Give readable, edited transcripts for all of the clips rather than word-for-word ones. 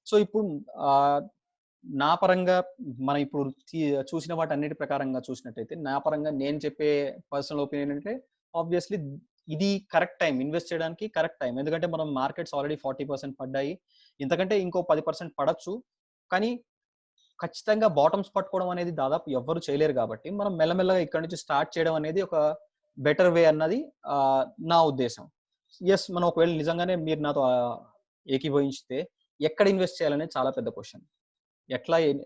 So ఇప్పుడు నా పరంగా మనం ఇప్పుడు చూసిన వాటన్నిటి ప్రకారంగా చూసినట్టయితే, నా పరంగా నేను చెప్పే పర్సనల్ ఒపీనియన్ అంటే ఆబ్వియస్‌లీ ఇది కరెక్ట్ టైమ్. ఇన్వెస్ట్ చేయడానికి కరెక్ట్ టైమ్. ఎందుకంటే మనం మార్కెట్స్ ఆల్రెడీ 40% పడ్డాయి. ఇంతకంటే ఇంకో 10% పడొచ్చు. కానీ ఖచ్చితంగా బాటమ్స్ పట్టుకోవడం అనేది దాదాపు ఎవ్వరు చేయలేరు కాబట్టి, మనం మెల్లమెల్లగా ఇక్కడి నుంచి స్టార్ట్ చేయడం అనేది ఒక బెటర్ వే అన్నది నా ఉద్దేశం. యెస్, మనం ఒకవేళ నిజంగానే మీరు నాతో ఏకీభవించితే ఎక్కడ ఇన్వెస్ట్ చేయాలనేది చాలా పెద్ద క్వెషన్.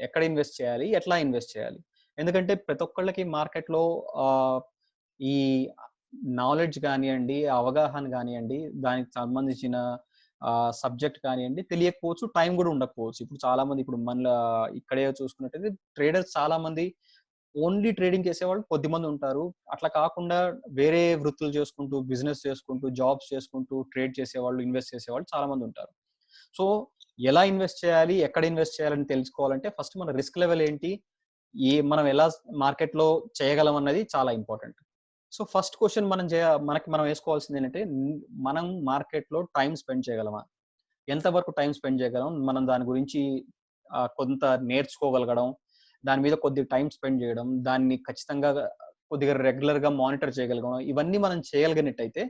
ఎక్కడ ఇన్వెస్ట్ చేయాలి? ఎట్లా ఇన్వెస్ట్ చేయాలి? ఎందుకంటే ప్రతి ఒక్కళ్ళకి మార్కెట్‌లో ఆహ్, ఈ నాలెడ్జ్ గానియండి, అవగాహన గానియండి, దానికి సంబంధించిన సబ్జెక్ట్ కానియండి తెలియకపోవచ్చు. టైం గూడా ఉండకపోవచ్చు. ఇప్పుడు చాలామంది ఇప్పుడు ఇక్కడే చూసుకున్నట్టయితే ట్రేడర్స్ చాలామంది ఓన్లీ ట్రేడింగ్ చేసేవాళ్ళు కొద్దిమంది ఉంటారు. అట్లా కాకుండా వేరే వృత్తులు చేసుకుంటూ, బిజినెస్ చేసుకుంటూ, జాబ్స్ చేసుకుంటూ, ట్రేడ్ చేసేవాళ్ళు, ఇన్వెస్ట్ చేసేవాళ్ళు చాలామంది ఉంటారు. సో, ఎలా ఇన్వెస్ట్ చేయాలి? ఎక్కడ ఇన్వెస్ట్ చేయాలని తెలుసుకోవాలంటే ఫస్ట్ మన రిస్క్ లెవెల్ ఏంటి? మనం ఎలా మార్కెట్‌లో చేయగలం అన్నది చాలా ఇంపార్టెంట్. సో, ఫస్ట్ క్వెషన్ మనం ఏసుకోవాల్సిందేంటంటే మనం మార్కెట్‌లో టైమ్ స్పెండ్ చేయగలమా? ఎంత వరకు టైమ్ స్పెండ్ చేయగలం? మనం దాని గురించి కొంత నేర్చుకోగలగడం, దాని మీద కొద్దిగా టైమ్ స్పెండ్ చేయడం, దాన్ని ఖచ్చితంగా కొద్దిగా రెగ్యులర్‌గా మానిటర్ చేయగలగడం, ఇవన్నీ మనం చేయగలిగినట్టయితే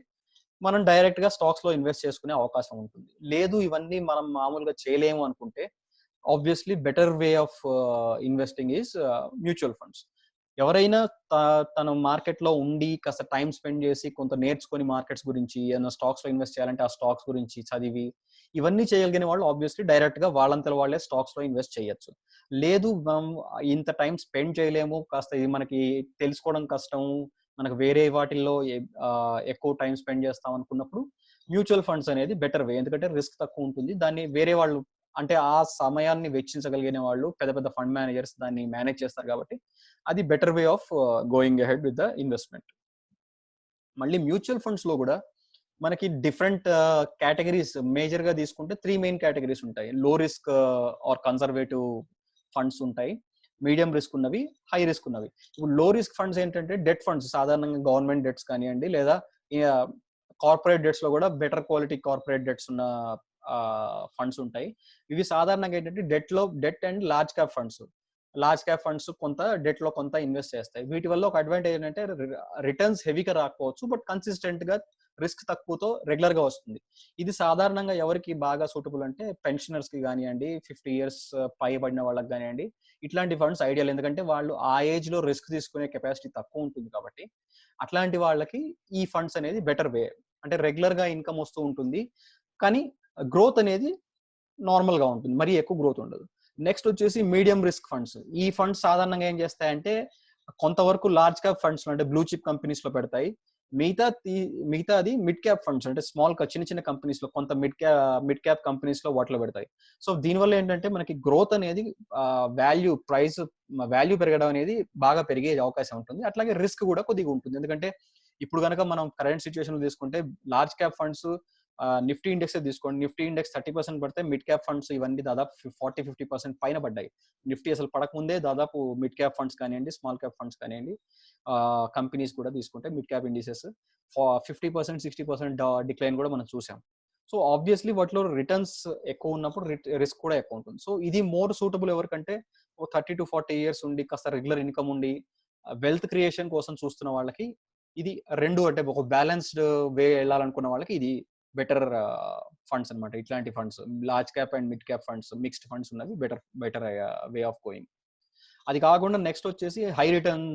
మనం డైరెక్ట్‌గా స్టాక్స్‌లో ఇన్వెస్ట్ చేసుకునే అవకాశం ఉంటుంది. లేదు ఇవన్నీ మనం మామూలుగా చేయలేము అనుకుంటే, obviously better way of investing is mutual funds. ఎవరైనా త తను మార్కెట్‌లో ఉండి కాస్త టైమ్ స్పెండ్ చేసి కొంత నేర్చుకొని మార్కెట్స్ గురించి, ఏదైనా స్టాక్స్‌లో ఇన్వెస్ట్ చేయాలంటే ఆ స్టాక్స్ గురించి చదివి, ఇవన్నీ చేయగలిగిన వాళ్ళు ఆబ్వియస్‌లీ డైరెక్ట్‌గా వాళ్ళంతట వాళ్ళే స్టాక్స్‌లో ఇన్వెస్ట్ చేయొచ్చు. లేదు మనం ఇంత టైమ్ స్పెండ్ చేయలేము, కాస్త ఇది మనకి తెలుసుకోవడం కష్టం, మనకు వేరే వాటిల్లో ఎక్కువ టైమ్ స్పెండ్ చేస్తాం అనుకున్నప్పుడు మ్యూచువల్ ఫండ్స్ అనేది బెటర్ వే. ఎందుకంటే రిస్క్ తక్కువ ఉంటుంది. దాన్ని వేరే వాళ్ళు అంటే ఆ సమయాన్ని వెచ్చించగలిగిన వాళ్ళు పెద్ద పెద్ద ఫండ్ మేనేజర్స్ దాన్ని మేనేజ్ చేస్తారు కాబట్టి అది better way of going ahead with the investment. మళ్ళీ మ్యూచువల్ ఫండ్స్‌లో గూడా మనకి డిఫరెంట్ కేటగరీస్ మేజర్‌గా తీసుకుంటే 3 మెయిన్ కేటగరీస్ ఉంటాయి. లో రిస్క్ ఆర్ కన్జర్వేటివ్ ఫండ్స్ ఉంటాయి. మీడియం రిస్క్ ఉన్నవి, హై రిస్క్ ఉన్నవి. ఇప్పుడు లో రిస్క్ ఫండ్స్ ఏంటంటే డెట్ ఫండ్స్ సాధారణంగా గవర్నమెంట్ డెట్స్ కానియండి లేదా ఆహ్, కార్పొరేట్ డెట్స్‌లో గూడా బెటర్ క్వాలిటీ కార్పొరేట్ డెట్స్ ఉన్న ఫండ్స్ ఉంటాయి. ఇవి సాధారణంగా ఏంటంటే debt and large cap funds. Large cap funds కొంత డెట్‌లో కొంత ఇన్వెస్ట్ చేస్తాయి. వీటి వల్ల ఒక అడ్వాంటేజ్ ఏంటంటే రిటర్న్స్ హెవీగా రాకపోవచ్చు. బట్ కన్సిస్టెంట్‌గా రిస్క్ తక్కువతో రెగ్యులర్‌గా వస్తుంది. ఇది సాధారణంగా ఎవరికి బాగా సూటబుల్ అంటే పెన్షనర్స్‌కి గానియండి, 50 ఇయర్స్ పైబడిన వాళ్ళకి గానియండి, ఇట్లాంటి ఫండ్స్ ఐడియల్. ఎందుకంటే వాళ్ళు ఆ ఏజ్‌లో రిస్క్ తీసుకునే కెపాసిటీ తక్కువ ఉంటుంది కాబట్టి, అట్లాంటి వాళ్ళకి ఈ ఫండ్స్ అనేది బెటర్ వే. అంటే రెగ్యులర్‌గా ఇన్‌కమ్ వస్తూ ఉంటుంది. కానీ గ్రోత్ అనేది నార్మల్‌గా ఉంటుంది. మరీ ఎక్కువ గ్రోత్ ఉండదు. నెక్స్ట్ వచ్చేసి మీడియం రిస్క్ ఫండ్స్. ఈ ఫండ్స్ సాధారణంగా ఏం చేస్తాయంటే కొంతవరకు లార్జ్ క్యాప్ ఫండ్స్‌లో అంటే బ్లూ చిప్ కంపెనీస్‌లో పెడతాయి. మిగతా తి మిగతాది మిడ్ క్యాప్ ఫండ్స్ అంటే చిన్న చిన్న కంపెనీస్‌లో కొంత మిడ్ క్యాప్ కంపెనీస్‌లో వాటిలో పెడతాయి. సో దీనివల్ల ఏంటంటే మనకి గ్రోత్ అనేది వాల్యూ పెరగడం అనేది బాగా పెరిగే అవకాశం ఉంటుంది. అట్లాగే రిస్క్ కూడా కొద్దిగా ఉంటుంది. ఎందుకంటే ఇప్పుడు గనక మనం కరెంట్ సిట్యుయేషన్‌లో తీసుకుంటే లార్జ్ క్యాప్ ఫండ్స్ నిఫ్టీ ఇండెక్సే తీసుకోండి. నిఫ్టీ ఇండెక్స్ 30% పడితే మిడ్ క్యాప్ ఫండ్స్ ఇవన్నీ దాదాపు 40, 50% పైన పడ్డాయి. నిఫ్టీ అసలు పడకముందే దాదాపు మిడ్ క్యాప్ ఫండ్స్ కానియండి, స్మాల్ క్యాప్ ఫండ్స్ కానియండి, కంపెనీస్ కూడా తీసుకుంటే మిడ్ క్యాప్ ఇండిసెస్ 50%, 60% డిక్లైన్ కూడా మనం చూసాం. సో, ఆబ్వియస్‌లీ వాటిలో రిటర్న్స్ ఎక్కువ ఉన్నప్పుడు రిస్క్ కూడా ఎక్కువ ఉంటుంది. సో, ఇది మోర్ సూటబుల్ ఎవరికంటే ఓ 30-40 ఇయర్స్ ఉండి కాస్త రెగ్యులర్ ఇన్‌కమ్ ఉండి వెల్త్ క్రియేషన్ కోసం చూస్తున్న వాళ్ళకి ఇది 2 అంటే ఒక బ్యాలెన్స్‌డ్ వే ఎళ్ళాలనుకున్న వాళ్ళకి ఇది బెటర్ ఫండ్స్ అన్నమాట. ఇట్లాంటి funds large cap and mid cap funds mixed funds ఉన్నవి బెటర్ వే ఆఫ్ గోయింగ్. అది కాకుండా నెక్స్ట్ వచ్చేసి high return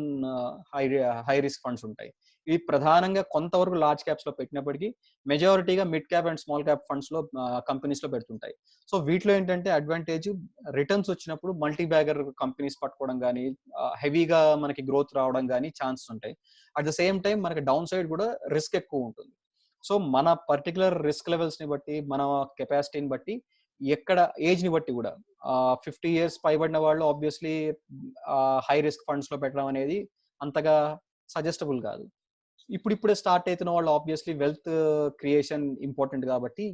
high high risk funds ఉంటాయి. ఇవి ప్రధానంగా కొంతవరకు లార్జ్ క్యాప్స్‌లో పెట్టినప్పటికీ మెజారిటీగా mid cap and small cap ఫండ్స్‌లో కంపెనీస్‌లో పెడుతుంటాయి. సో వీటిలో ఏంటంటే అడ్వాంటేజ్ రిటర్న్స్ వచ్చినప్పుడు మల్టీ బ్యాగర్ కంపెనీస్ పట్టుకోవడం గాని, హెవీగా మనకి గ్రోత్ రావడం గాని ఛాన్సెస్ ఉంటాయి. అట్ ద సేమ్ టైమ్ మనకి డౌన్ సైడ్ కూడా రిస్క్ ఎక్కువ ఉంటుంది. సో మన పర్టిక్యులర్ రిస్క్ లెవెల్స్‌ని బట్టి, మన కెపాసిటీని బట్టి, ఎక్కడ ఏజ్‌ని బట్టి గూడా 50 ఇయర్స్ పైబడిన వాళ్ళు ఆబ్వియస్‌లీ హై రిస్క్ ఫండ్స్‌లో పెట్టడం అనేది అంతగా సజెస్టబుల్ కాదు. ఇప్పుడిప్పుడే స్టార్ట్ అయితున్న వాళ్ళు ఆబ్వియస్‌లీ వెల్త్ క్రియేషన్ ఇంపార్టెంట్ కాబట్టి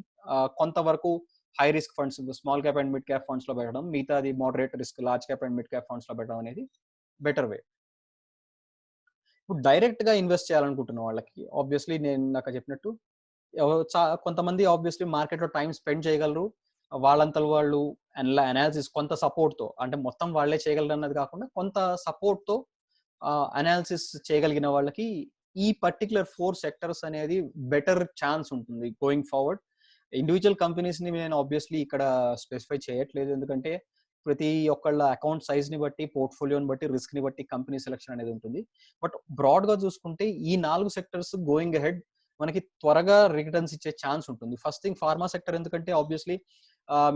కొంతవరకు high risk funds small cap and mid cap ఫండ్స్‌లో పెట్టడం, మిగతాది moderate risk large cap and mid cap ఫండ్స్‌లో పెట్టడం అనేది బెటర్ వే. ఇప్పుడు డైరెక్ట్‌గా ఇన్వెస్ట్ చేయాలనుకుంటున్న వాళ్ళకి ఆబ్వియస్‌లీ నేను ఇందాక చెప్పినట్టు కొంతమంది ఆబ్వియస్‌లీ మార్కెట్‌లో టైమ్ స్పెండ్ చేయగలరు. వాళ్ళంతట వాళ్ళు అనాలిసిస్ కొంత సపోర్ట్‌తో, అంటే మొత్తం వాళ్ళే చేయగలరన్నది కాకుండా కొంత సపోర్ట్‌తో అనాలిసిస్ చేయగలిగిన వాళ్ళకి ఈ పర్టిక్యులర్ 4 సెక్టర్స్ అనేది బెటర్ ఛాన్స్ ఉంటుంది గోయింగ్ ఫార్వర్డ్. ఇండివిడ్యువల్ కంపెనీస్‌ని నేను ఆబ్వియస్‌లీ ఇక్కడ స్పెసిఫై చేయట్లేదు. ఎందుకంటే ప్రతి ఒక్కళ్ళ అకౌంట్ సైజ్‌ని బట్టి, పోర్ట్‌ఫోలియోని బట్టి, రిస్క్‌ని బట్టి కంపెనీ సెలక్షన్ అనేది ఉంటుంది. బట్ బ్రాడ్‌గా చూసుకుంటే ఈ 4 సెక్టర్స్ గోయింగ్ అహెడ్ మనకి త్వరగా రిటర్న్స్ ఇచ్చే ఛాన్స్ ఉంటుంది. ఫస్ట్ థింగ్ ఫార్మా సెక్టర్, ఎందుకంటే ఆబ్వియస్‌లీ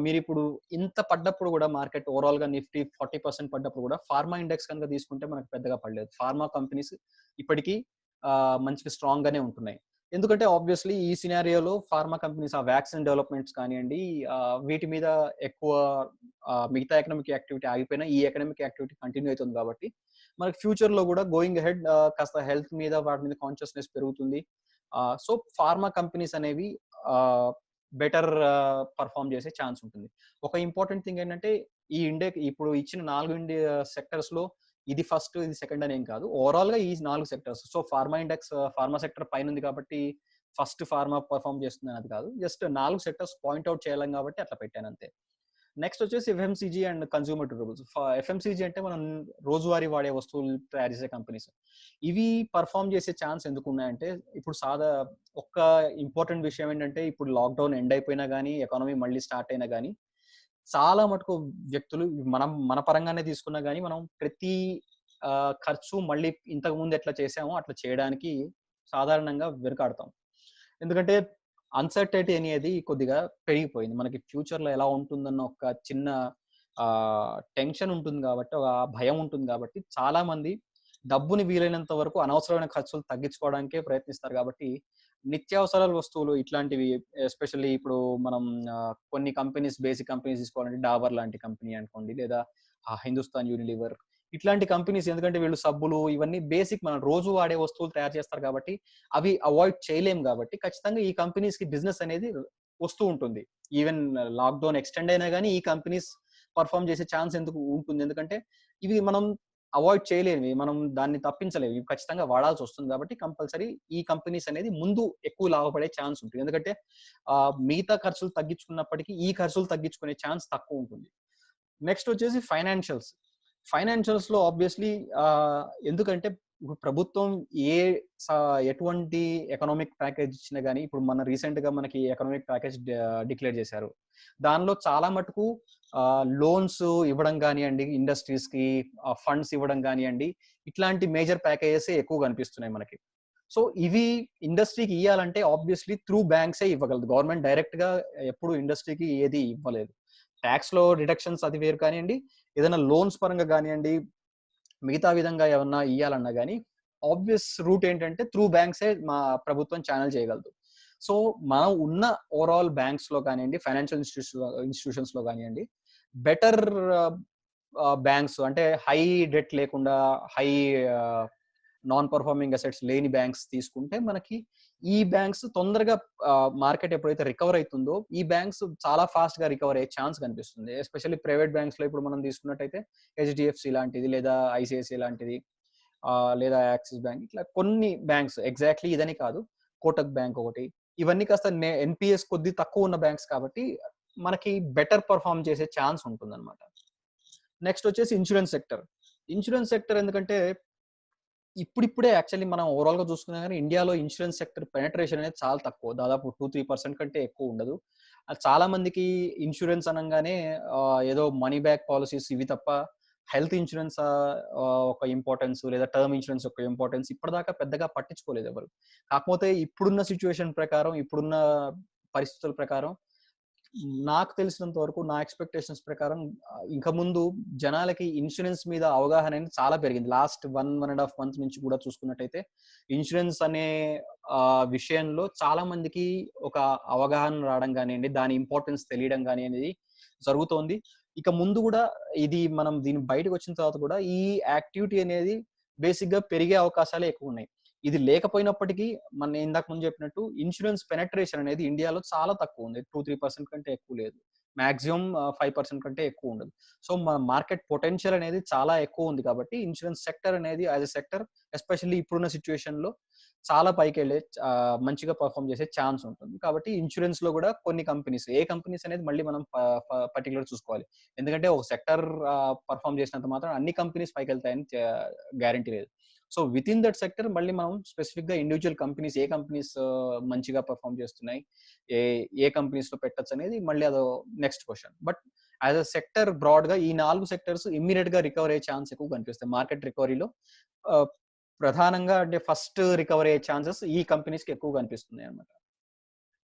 మీరిప్పుడు ఇంత పడ్డప్పుడు కూడా మార్కెట్ ఓవరాల్‌గా నిఫ్టీ 40% పడ్డప్పుడు కూడా ఫార్మా ఇండెక్స్ కనుక తీసుకుంటే మనకు పెద్దగా పడలేదు. ఫార్మా కంపెనీస్ ఇప్పటికీ మంచిగా స్ట్రాంగ్ గానే ఉంటున్నాయి. ఎందుకంటే ఆబ్వియస్‌లీ ఈ సినారియోలో ఫార్మా కంపెనీస్ ఆ వ్యాక్సిన్ డెవలప్‌మెంట్స్ కానియండి, వీటి మీద ఎక్కువ మిగతా ఎకనామిక్ యాక్టివిటీ ఆగిపోయినా ఈ ఎకనామిక్ యాక్టివిటీ కంటిన్యూ అవుతుంది కాబట్టి మనకి ఫ్యూచర్‌లో కూడా గోయింగ్ అహెడ్ కాస్త హెల్త్ మీద వాటి మీద కాన్షియస్‌నెస్ పెరుగుతుంది. సో ఫార్మా కంపెనీస్ అనేవి బెటర్ పర్ఫార్మ్ చేసే ఛాన్స్ ఉంటుంది. ఒక ఇంపార్టెంట్ థింగ్ ఏంటంటే ఈ ఇప్పుడు ఇచ్చిన 4 సెక్టర్స్‌లో ఇది ఫస్ట్, ఇది సెకండ్ అనేం కాదు. ఓవరాల్‌గా ఈ 4 sectors. So pharma index pharma sector పైనుంది కాబట్టి ఫస్ట్ ఫార్మా పర్ఫార్మ్ చేస్తుందని అది కాదు. జస్ట్ 4 సెక్టర్స్ పాయింట్ ఔట్ చేయాలని కాబట్టి అట్లా పెట్టానంతే. నెక్స్ట్ వచ్చేసి FMCG and consumer durables. FMCG అంటే మనం రోజువారీ వాడే వస్తువులు తయారు చేసే కంపెనీస్. ఇవి పర్ఫార్మ్ చేసే ఛాన్స్ ఎందుకున్నాయంటే, ఇప్పుడు ఒక్క ఇంపార్టెంట్ విషయం ఏంటంటే, ఇప్పుడు లాక్‌డౌన్ ఎండ్ అయిపోయినా గానీ, ఎకానమీ మళ్ళీ స్టార్ట్ అయినా గానీ, చాలా మటుకు వ్యక్తులు మన పరంగానే తీసుకున్నా గానీ, మనం ప్రతి ఖర్చు మళ్ళీ ఇంతకు ముందు ఎట్లా చేసామో అట్లా చేయడానికి సాధారణంగా వెనకాడతాం. ఎందుకంటే అన్‌సర్టెనిటీ అనేది కొద్దిగా పెరిగిపోయింది. మనకి ఫ్యూచర్‌లో ఎలా ఉంటుందన్న ఒక చిన్న టెన్షన్ ఉంటుంది గాబట్టి, భయం ఉంటుంది గాబట్టి, చాలా మంది డబ్బుని వీలైనంత వరకు అనవసరమైన ఖర్చులు తగ్గించుకోవడానికే ప్రయత్నిస్తారు గాబట్టి, నిత్యావసరాల వస్తువులు ఇట్లాంటివి ఎస్పెషల్లీ ఇప్పుడు మనం కొన్ని కంపెనీస్, బేసిక్ కంపెనీస్ తీసుకోవాలంటే డాబర్ లాంటి కంపెనీ అనుకోండి, లేదా హిందుస్థాన్ యూనిలీవర్ ఇట్లాంటి కంపెనీస్, ఎందుకంటే వీళ్ళు సబ్బులు ఇవన్నీ బేసిక్ మనం రోజు వాడే వస్తువులు తయారు చేస్తారు కాబట్టి అవి అవాయిడ్ చేయలేం కాబట్టి ఖచ్చితంగా ఈ కంపెనీస్ కి బిజినెస్ అనేది వస్తూ ఉంటుంది. ఈవెన్ లాక్‌డౌన్ ఎక్స్‌టెండ్ అయినా గానీ ఈ కంపెనీస్ పర్ఫార్మ్ చేసే ఛాన్స్ ఎందుకు ఉంటుంది. ఎందుకంటే ఇవి మనం అవాయిడ్ చేయలేనివి. మనం దాన్ని తప్పించలేము. ఇవి ఖచ్చితంగా వాడాల్సొస్తుంది కాబట్టి కంపల్సరీ ఈ కంపెనీస్ అనేది ముందు ఎక్కువ లాభపడే ఛాన్స్ ఉంటుంది. ఎందుకంటే మిగతా ఖర్చులు తగ్గించుకున్నప్పటికీ ఈ ఖర్చులు తగ్గించుకునే ఛాన్స్ తక్కువుంటుంది. నెక్స్ట్ వచ్చేసి ఫైనాన్షియల్స్. ఫైనాన్షియల్స్‌లో ఆబ్వియస్‌లీ ఎందుకంటే ఇప్పుడు ప్రభుత్వం ఏ స ఎటువంటి ఎకనామిక్ ప్యాకేజ్ ఇచ్చినా గాని, ఇప్పుడు రీసెంట్‌గా మనకి ఎకనామిక్ ప్యాకేజ్ డిక్లేర్ చేశారు. దానిలో చాలా మటుకు లోన్స్ ఇవ్వడం గానియండి, ఇండస్ట్రీస్‌కి ఫండ్స్ ఇవ్వడం గానియండి, ఇట్లాంటి మేజర్ ప్యాకేజెసే ఎక్కువ కనిపిస్తున్నాయి మనకి. సో ఇవి ఇండస్ట్రీకి ఇయ్యాలంటే ఆబ్వియస్‌లీ త్రూ బ్యాంక్సే ఇవ్వగలదు. గవర్నమెంట్ డైరెక్ట్‌గా ఎప్పుడు ఇండస్ట్రీకి ఏది ఇవ్వలేదు. టాక్స్‌లో రిడక్షన్స్ అది వేరు కానియండి, ఏదైనా లోన్స్ పరంగా గానియండి, మిగతా విధంగా ఏమన్నా ఇయ్యాలన్నా గాని, ఆబ్వియస్ రూట్ ఏంటంటే త్రూ బ్యాంక్సే మా ప్రభుత్వం చానెల్ చేయగలదు. సో, మనం ఉన్న ఓవరాల్ బ్యాంక్స్‌లో కానియండి, ఫైనాన్షియల్ ఇన్‌స్టిట్యూషన్స్‌లో గానియండి, బెటర్ బ్యాంక్స్ అంటే హై డెట్ లేకుండా, హై ఆహ్, నాన్ పెర్ఫార్మింగ్ అసెట్స్ లేని బ్యాంక్స్ తీసుకుంటే మనకి ఈ బ్యాంక్స్ తొందరగా మార్కెట్ ఎప్పుడైతే రికవర్ అయితుందో, ఈ బ్యాంక్స్ చాలా ఫాస్ట్‌గా రికవర్ అయ్యే ఛాన్స్ కనిపిస్తుంది. ఎస్పెషల్లీ ప్రైవేట్ బ్యాంక్స్‌లో ఇప్పుడు మనం తీసుకున్నట్టయితే హెచ్‌డీఎఫ్‌సీ లాంటిది, లేదా ఐసీఐసీఐ లాంటిది, లేదా యాక్సిస్ బ్యాంక్, ఇట్లా కొన్ని బ్యాంక్స్ ఎగ్జాక్ట్‌లీ ఇదని కాదు. కోటక్ బ్యాంక్ ఒకటి. ఇవన్నీ కాస్త ఎన్‌పీఎస్ కొద్దిగా తక్కువ ఉన్న బ్యాంక్స్ కాబట్టి మనకి బెటర్ పెర్ఫార్మ్ చేసే ఛాన్స్ ఉంటుందన్నమాట. నెక్స్ట్ వచ్చేసి ఇన్స్యూరెన్స్ సెక్టర్. ఇన్స్యూరెన్స్ సెక్టర్ ఎందుకంటే ఇప్పుడిప్పుడే యాక్చువల్లీ మనం ఓవరాల్‌గా చూసుకున్నా గాని ఇండియాలో ఇన్స్యూరెన్స్ సెక్టర్ పెనెట్రేషన్ అనేది చాలా తక్కువ. దాదాపు 2-3% కంటే ఎక్కువ ఉండదు. చాలా మందికి ఇన్స్యూరెన్స్ అనంగానే ఏదో మనీ బ్యాక్ పాలిసీస్ ఇవి తప్ప హెల్త్ ఇన్స్యూరెన్స్ ఒక ఇంపార్టెన్స్, లేదా టర్మ్ ఇన్స్యూరెన్స్ యొక్క ఇంపార్టెన్స్ ఇప్పటిదాకా పెద్దగా పట్టించుకోలేదు ఎవరు. కాకపోతే ఇప్పుడున్న సిట్యుయేషన్ ప్రకారం, ఇప్పుడున్న పరిస్థితుల ప్రకారం నాకు తెలిసినంత వరకు నా ఎక్స్‌పెక్టేషన్స్ ప్రకారం ఇంక ముందు జనాలకి ఇన్స్యూరెన్స్ మీద అవగాహన అనేది చాలా పెరిగింది. లాస్ట్ 1 మంత్ నుంచి కూడా చూసుకున్నట్టయితే ఇన్స్యూరెన్స్ అనే విషయంలో చాలా మందికి ఒక అవగాహన రావడం గానియండి, దాని ఇంపార్టెన్స్ తెలియడం గాని అనేది జరుగుతోంది. ఇక ముందు గూడా దీని బయటకొచ్చిన తర్వాత కూడా ఈ యాక్టివిటీ అనేది బేసిక్‌గా పెరిగే అవకాశాలే ఎక్కువున్నాయి. ఇది లేకపోయినప్పటికీ నేను ఇందాక ముందు చెప్పినట్టు ఇన్స్యూరెన్స్ పెనెట్రేషన్ అనేది ఇండియాలో చాలా తక్కువుంది. 2-3% కంటే ఎక్కువ లేదు. మాక్సిమం 5% కంటే ఎక్కువుండదు. సో, మన మార్కెట్ పొటెన్షియల్ అనేది చాలా ఎక్కువుంది కాబట్టి ఇన్స్యూరెన్స్ సెక్టర్ అనేది యాస్ ఎ సెక్టర్ ఎస్పెషల్లీ ఇప్పుడున్న సిట్యుయేషన్‌లో చాలా పైకెళ్ళే మంచిగా పెర్ఫార్మ్ చేసే ఛాన్స్ ఉంటుంది. కాబట్టి ఇన్స్యూరెన్స్‌లో గూడా కొన్ని కంపెనీస్, ఏ కంపెనీస్ అనేది మళ్ళీ మనం పర్టిక్యులర్‌గా చూసుకోవాలి. ఎందుకంటే ఒక సెక్టార్ పెర్ఫార్మ్ చేసినంత మాత్రాన అన్ని కంపెనీస్ పైకెళ్తాయని గ్యారంటీ లేదు. సో, వితిన్ దట్ సెక్టర్ మళ్ళీ మనం స్పెసిఫిక్‌గా ఇండివిడ్యువల్ కంపెనీస్, ఏ కంపెనీస్ మంచిగా పెర్ఫార్మ్ చేస్తున్నాయి, ఏ ఏ కంపెనీస్‌లో పెట్టొచ్చనేది మళ్ళీ అదో next question. But as a sector బ్రాడ్‌గా ఈ 4 సెక్టర్స్ ఇమ్మీడియేట్‌గా రికవర్ అయ్యే ఛాన్స్ ఎక్కువ కనిపిస్తాయి. మార్కెట్ రికవరీలో ఆహ్, ప్రధానంగా అంటే ఫస్ట్ రికవర్ అయ్యే ఛాన్సెస్ ఈ కంపెనీస్‌కి ఎక్కువ కనిపిస్తున్నాయన్నమాట.